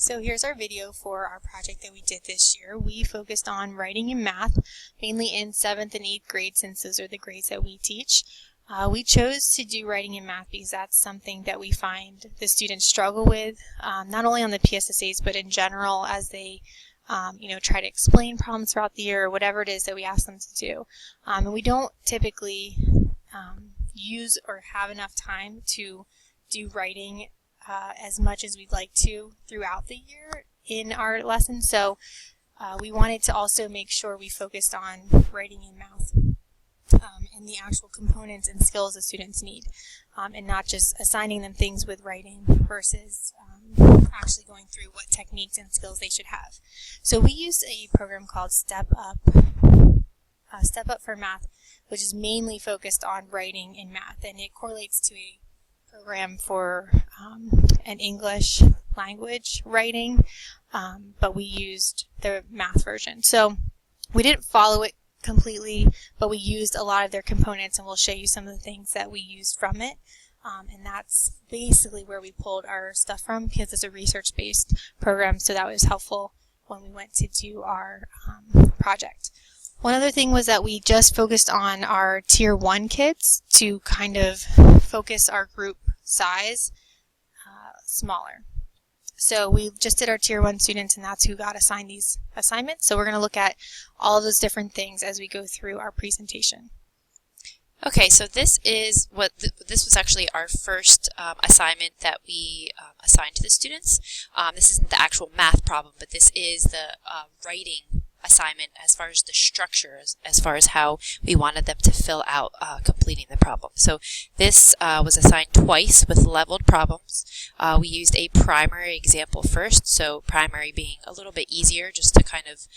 So here's our video for our project that we did this year. We focused on writing and math, mainly in 7th and 8th grade, since those are the grades that we teach. We chose to do writing and math because that's something that we find the students struggle with, not only on the PSSAs, but in general as they try to explain problems throughout the year or whatever it is that we ask them to do. And we don't typically use or have enough time to do writing as much as we'd like to throughout the year in our lesson. So we wanted to also make sure we focused on writing and math and the actual components and skills the students need, and not just assigning them things with writing versus actually going through what techniques and skills they should have. So we used a program called Step Up for Math, which is mainly focused on writing and math, and it correlates to a program for an English language writing, but we used the math version. So we didn't follow it completely, but we used a lot of their components, and we'll show you some of the things that we used from it. And that's basically where we pulled our stuff from, because it's a research-based program, so that was helpful when we went to do our project. One other thing was that we just focused on our Tier 1 kids to kind of focus our group size smaller. So we just did our Tier 1 students, and that's who got assigned these assignments. So we're going to look at all of those different things as we go through our presentation. Okay, so this is this was actually our first assignment that we assigned to the students. This isn't the actual math problem, but this is the writing assignment as far as the structure, as far as how we wanted them to fill out completing the problem. So this was assigned twice with leveled problems. We used a primary example first, so primary being a little bit easier, just to kind of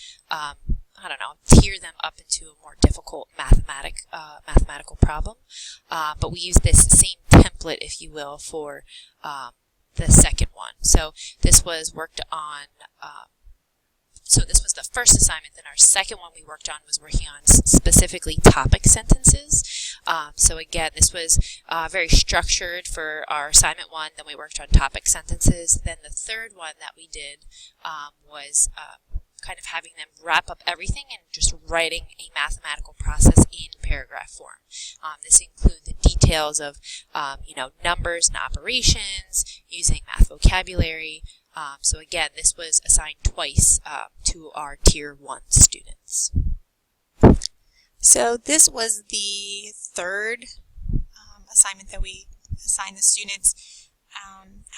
tier them up into a more difficult mathematical problem. But we used this same template, if you will, for the second one. So this was worked on. So this was the first assignment. Then our second one we worked on was working on specifically topic sentences. So again, this was very structured for our assignment one. Then we worked on topic sentences. Then the third one that we did was kind of having them wrap up everything and just writing a mathematical process in paragraph form. This includes the details of numbers and operations, using math vocabulary. So again, this was assigned twice to our Tier 1 students. So this was the third assignment that we assigned the students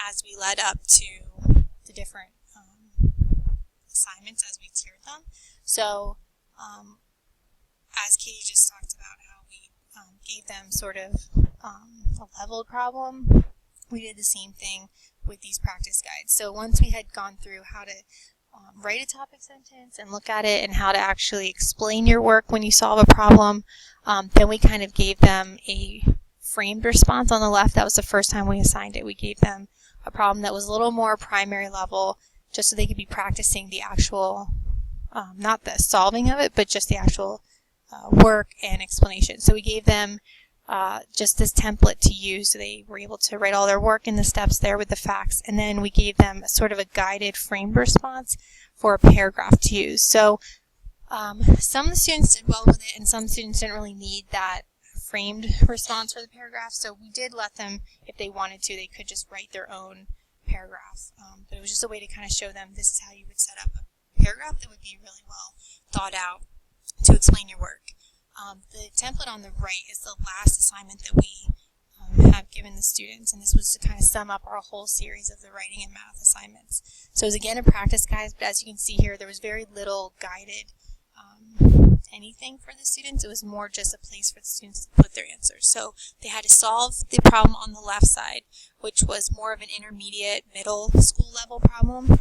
as we led up to the different assignments as we tiered them. So as Katie just talked about how we gave them sort of a leveled problem, we did the same thing with these practice guides. So once we had gone through how to write a topic sentence and look at it and how to actually explain your work when you solve a problem, then we kind of gave them a framed response on the left. That was the first time we assigned it. We gave them a problem that was a little more primary level, just so they could be practicing the actual, not the solving of it, but just the actual work and explanation. So we gave them just this template to use, so they were able to write all their work in the steps there with the facts, and then we gave them sort of a guided framed response for a paragraph to use. So some of the students did well with it, and some students didn't really need that framed response for the paragraph, so we did let them, if they wanted to, they could just write their own paragraph, but it was just a way to kind of show them this is how you would set up a paragraph that would be really well thought out to explain your work. The template on the right is the last assignment that we have given the students, and this was to kind of sum up our whole series of the writing and math assignments. So it was again a practice guide, but as you can see here, there was very little guided anything for the students. It was more just a place for the students to put their answers. So they had to solve the problem on the left side, which was more of an intermediate middle school level problem.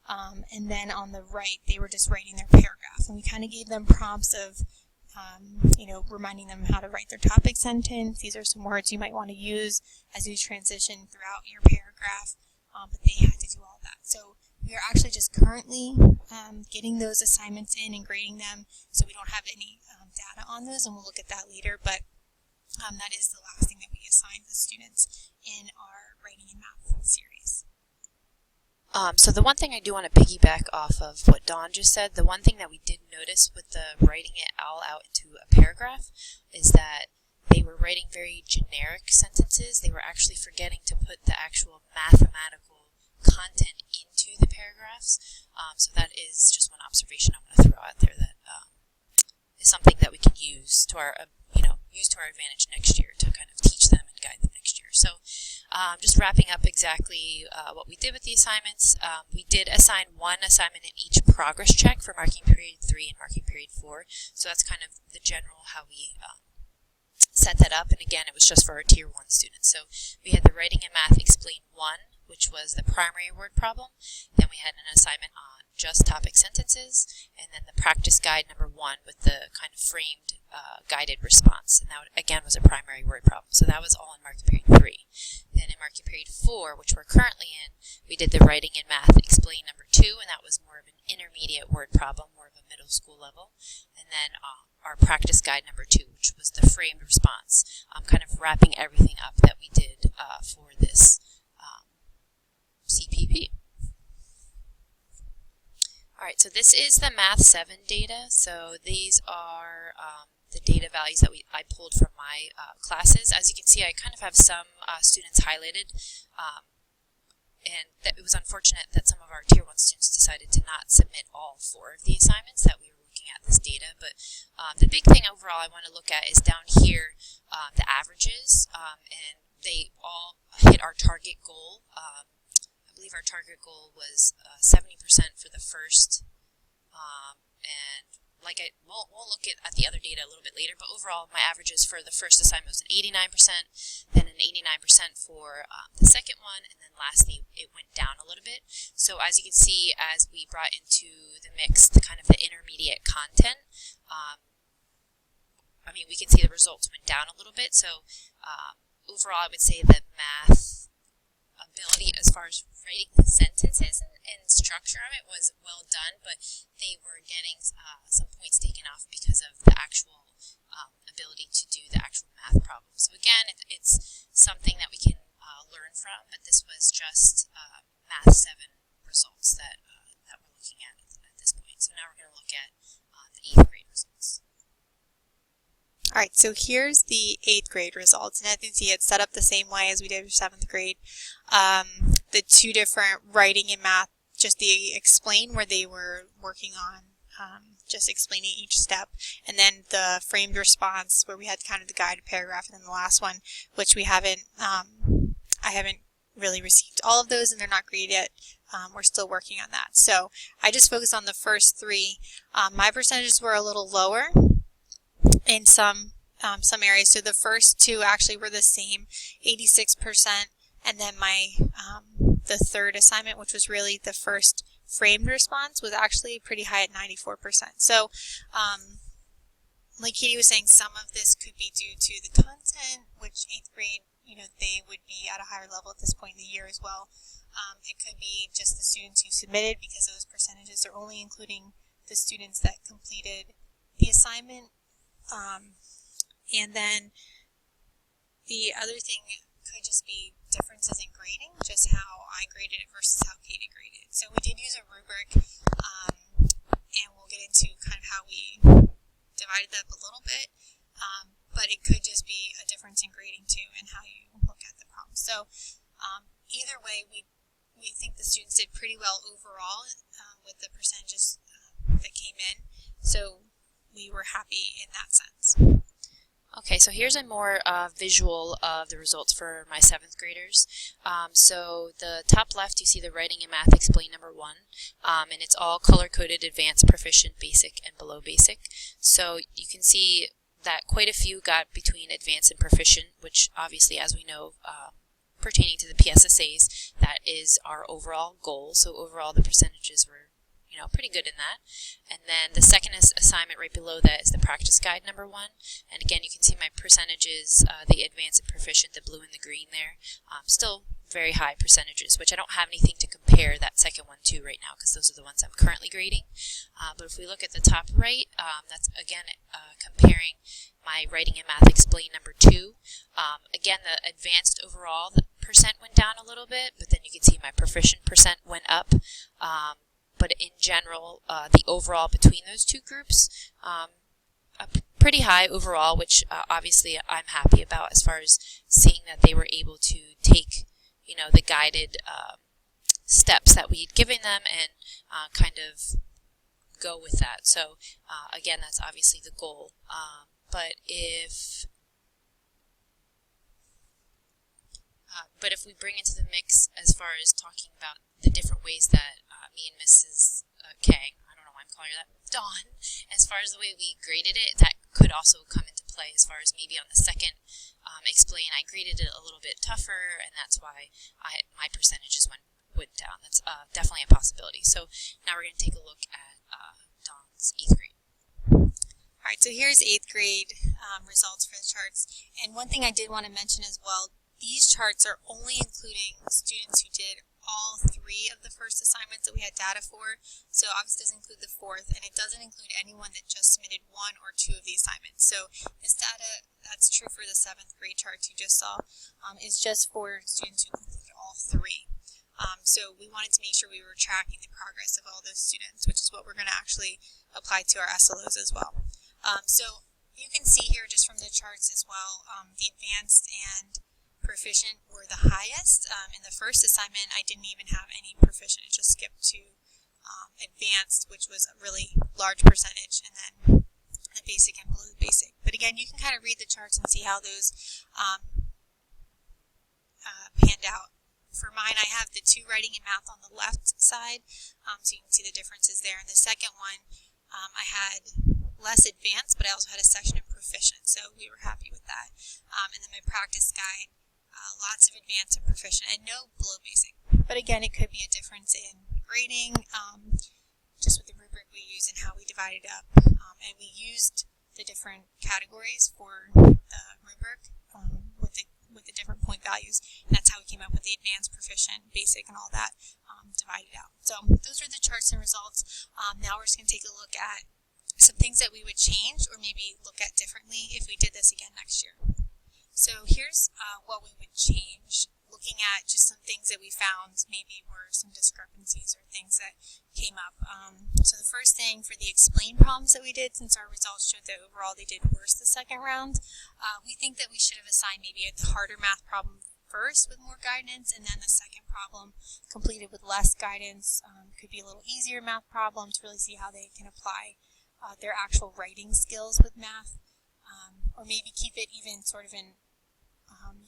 And then on the right, they were just writing their paragraph. And we kind of gave them prompts of, reminding them how to write their topic sentence. These are some words you might want to use as you transition throughout your paragraph. But they had to do all that. So we are actually just currently getting those assignments in and grading them, so we don't have any data on those, and we'll look at that later, but that is the last thing that we assigned the students in our writing and math series. So the one thing I do want to piggyback off of what Dawn just said, the one thing that we did notice with the writing it all out into a paragraph is that they were writing very generic sentences. They were actually forgetting to put the actual mathematical content into the paragraphs. So that is just one observation I want to throw out there that is something that we can use to our, use to our advantage next year to kind of teach them and guide them next year. So just wrapping up exactly what we did with the assignments. We did assign one assignment in each progress check for marking period 3 and marking period 4. So that's kind of the general how we set that up. And again, it was just for our Tier 1 students. So we had the Writing and Math Explain 1, which was the primary word problem. Then we had an assignment on just topic sentences, and then the practice guide number 1 with the kind of framed guided response. And that, again, was a primary word problem. So that was all in marking period 3. Then in marking period 4, which we're currently in, we did the Writing and Math Explain number 2, and that was more of an intermediate word problem, more of a middle school level. And then our practice guide number 2, which was the framed response, kind of wrapping everything up that we did for this CPP. Alright, so this is the Math 7 data. So these are the data values that I pulled from my classes. As you can see, I kind of have some students highlighted, and it was unfortunate that some of our Tier 1 students decided to not submit all 4 of the assignments that we were looking at this data. But the big thing overall I want to look at is down here, the averages, and they all hit our target goal. I believe our target goal was 70% for the first, and we'll look at the other data a little bit later, but overall my averages for the first assignment was an 89%, then an 89% for the second one, and then lastly it went down a little bit. So as you can see, as we brought into the mix the kind of the intermediate content, we can see the results went down a little bit. So overall I would say that math ability as far as writing the sentences and structure of it was well done, but they were getting some points taken off because of the actual ability to do the actual math problem. So again, it's something that we can learn from, but this was just Math 7 results that we're looking at this point. So now we're going to look at the 8th grade results. Alright, so here's the 8th grade results, and as you can see, it's set up the same way as we did for 7th grade. The 2 different writing and math, just the explain where they were working on just explaining each step, and then the framed response where we had kind of the guided paragraph, and then the last one, which we haven't, I haven't really received all of those, and they're not graded yet. We're still working on that. So I just focused on the first 3. My percentages were a little lower in some areas. So the first 2 actually were the same, 86%, and then my the third assignment, which was really the first framed response, was actually pretty high at 94%. So like Katie was saying, some of this could be due to the content, which 8th grade, they would be at a higher level at this point in the year as well. It could be just the students who submitted, because those percentages are only including the students that completed the assignment. And then the other thing could just be differences in grading, just how I graded it versus how Katie graded it. So we did use a rubric, and we'll get into kind of how we divided that up a little bit, but it could just be a difference in grading too and how you look at the problem. So either way, we think the students did pretty well overall with the percentages that came in, so we were happy in that sense. Okay, so here's a more visual of the results for my 7th graders. So the top left, you see the Writing and Math Explain number 1, and it's all color-coded, advanced, proficient, basic, and below basic. So you can see that quite a few got between advanced and proficient, which obviously, as we know, pertaining to the PSSAs, that is our overall goal. So overall, the percentages were pretty good in that. And then the second assignment right below that is the practice guide number 1. And again, you can see my percentages, the advanced and proficient, the blue and the green there. Still very high percentages, which I don't have anything to compare that second one to right now, because those are the ones I'm currently grading. But if we look at the top right, that's again comparing my Writing and Math Explain number 2. Again, the advanced overall, the percent went down a little bit, but then you can see my proficient percent went up. But in general, the overall between those two groups, pretty high overall, which obviously I'm happy about as far as seeing that they were able to take, the guided steps that we'd given them and kind of go with that. So again, that's obviously the goal. But if we bring into the mix as far as talking about the different ways that me and Mrs. Kang, I don't know why I'm calling her that, Dawn, as far as the way we graded it, that could also come into play as far as maybe on the second explain, I graded it a little bit tougher, and that's why my percentages went down. That's definitely a possibility. So now we're going to take a look at Dawn's 8th grade. All right, so here's 8th grade results for the charts. And one thing I did want to mention as well, these charts are only including students who did all 3 of the first assignments that we had data for. So obviously doesn't include the 4th, and it doesn't include anyone that just submitted 1 or 2 of the assignments. So this data, that's true for the 7th grade charts you just saw, is just for students who completed all 3. So we wanted to make sure we were tracking the progress of all those students, which is what we're going to actually apply to our SLOs as well. So you can see here just from the charts as well, the advanced and proficient were the highest. In the first assignment, I didn't even have any proficient. It just skipped to advanced, which was a really large percentage, and then the basic and below the basic. But again, you can kind of read the charts and see how those panned out. For mine, I have the 2 writing and math on the left side, so you can see the differences there. And the second one, I had less advanced, but I also had a section of proficient, so we were happy with that. And then my practice guide, lots of advanced and proficient, and no below basic. But again, it could be a difference in grading, just with the rubric we use and how we divided up. And we used the different categories for the rubric with the different point values, and that's how we came up with the advanced, proficient, basic, and all that divided out. So those are the charts and results. Now we're just going to take a look at some things that we would change or maybe look at differently if we did this again next year. So here's what we would change, looking at just some things that we found maybe were some discrepancies or things that came up. So the first thing for the explain problems that we did, since our results showed that overall they did worse the second round, we think that we should have assigned maybe a harder math problem first with more guidance, and then the second problem completed with less guidance. Could be a little easier math problem to really see how they can apply their actual writing skills with math, or maybe keep it even sort of an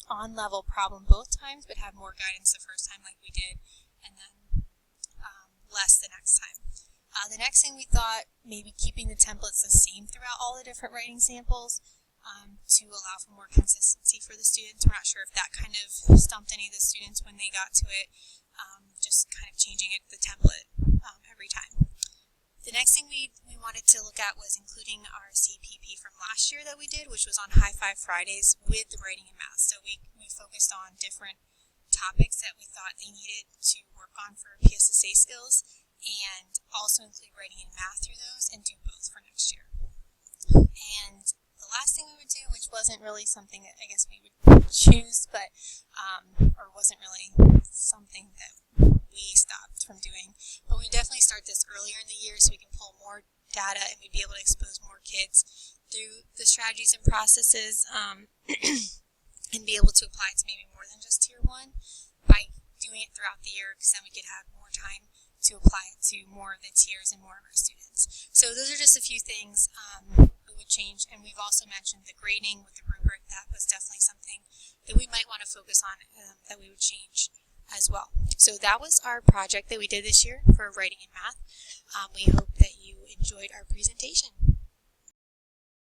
on-level problem both times, but have more guidance the first time like we did, and then less the next time. The next thing we thought, maybe keeping the templates the same throughout all the different writing samples to allow for more consistency for the students. We're not sure if that kind of stumped any of the students when they got to it, just kind of changing it, the template every time. The next thing we wanted to look at was including our CPP from last year that we did, which was on High Five Fridays with the writing and math. So we focused on different topics that we thought they needed to work on for PSSA skills, and also include writing and math through those, and do both for next year. And the last thing we would do, which wasn't really something that I guess we would choose, but or wasn't really something that we stopped from doing, but we definitely start this earlier in the year so we can pull more data and we'd be able to expose more kids through the strategies and processes, and be able to apply it to maybe more than just tier 1 by doing it throughout the year, because then we could have more time to apply it to more of the tiers and more of our students. So those are just a few things we would change, and we've also mentioned the grading with the rubric. That was definitely something that we might want to focus on, that we would change as well. So that was our project that we did this year for writing and math. We hope that you enjoyed our presentation.